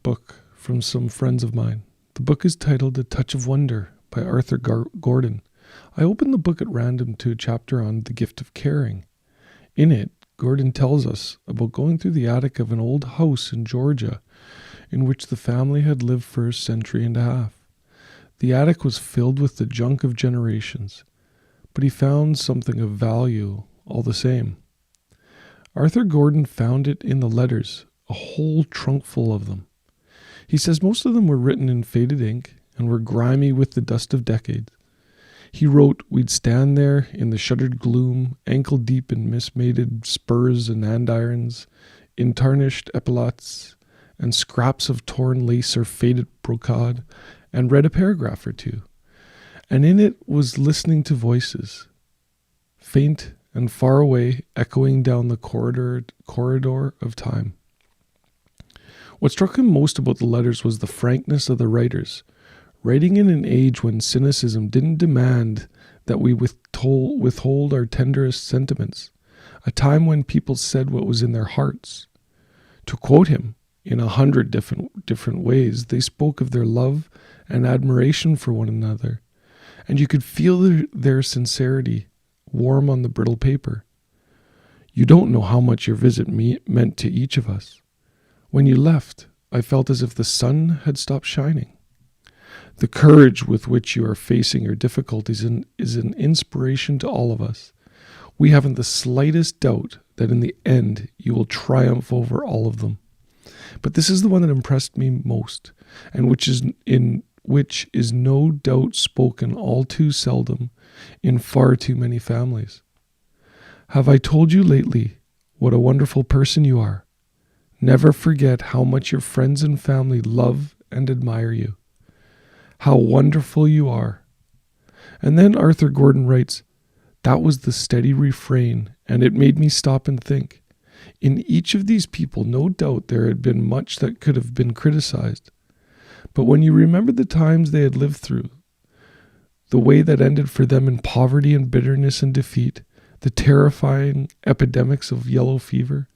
book from some friends of mine. The book is titled A Touch of Wonder by Arthur Gordon. I opened the book at random to a chapter on the gift of caring. In it, Gordon tells us about going through the attic of an old house in Georgia in which the family had lived for a century and a half. The attic was filled with the junk of generations, but he found something of value all the same. Arthur Gordon found it in the letters, a whole trunk full of them. He says most of them were written in faded ink and were grimy with the dust of decades. He wrote, we'd stand there in the shuttered gloom, ankle deep in mismated spurs and andirons, in tarnished epaulettes, and scraps of torn lace or faded brocade, and read a paragraph or two. And in it was listening to voices, faint and far away, echoing down the corridor of time. What struck him most about the letters was the frankness of the writers, writing in an age when cynicism didn't demand that we withhold our tenderest sentiments, a time when people said what was in their hearts. To quote him, in 100 different ways, they spoke of their love and admiration for one another, and you could feel their sincerity warm on the brittle paper. You don't know how much your visit meant to each of us. When you left, I felt as if the sun had stopped shining. The courage with which you are facing your difficulties is an inspiration to all of us. We haven't the slightest doubt that in the end you will triumph over all of them. But this is the one that impressed me most, and which is no doubt spoken all too seldom in far too many families. Have I told you lately what a wonderful person you are? Never forget how much your friends and family love and admire you. How wonderful you are. And then Arthur Gordon writes, that was the steady refrain, and it made me stop and think. In each of these people, no doubt there had been much that could have been criticized. But when you remember the times they had lived through, the way that ended for them in poverty and bitterness and defeat, the terrifying epidemics of yellow fever,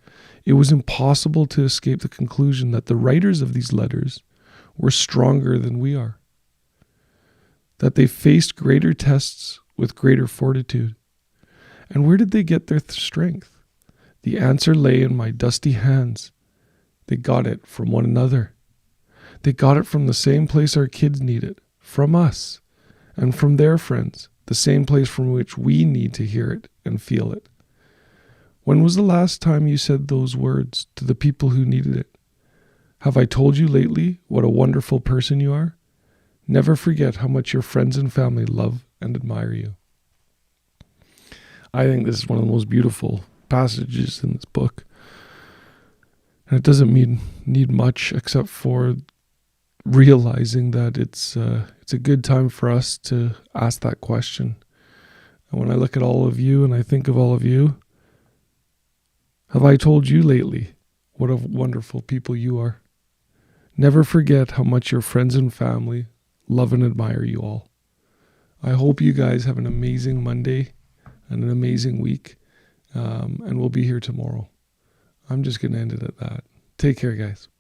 it was impossible to escape the conclusion that the writers of these letters were stronger than we are, that they faced greater tests with greater fortitude. And where did they get their strength? The answer lay in my dusty hands. They got it from one another. They got it from the same place our kids need it, from us, and from their friends, the same place from which we need to hear it and feel it. When was the last time you said those words to the people who needed it? Have I told you lately what a wonderful person you are? Never forget how much your friends and family love and admire you. I think this is one of the most beautiful passages in this book. And it doesn't need much except for realizing that it's a good time for us to ask that question. And when I look at all of you and I think of all of you, have I told you lately what a wonderful people you are? Never forget how much your friends and family love and admire you all. I hope you guys have an amazing Monday and an amazing week. And we'll be here tomorrow. I'm just going to end it at that. Take care, guys. Bye.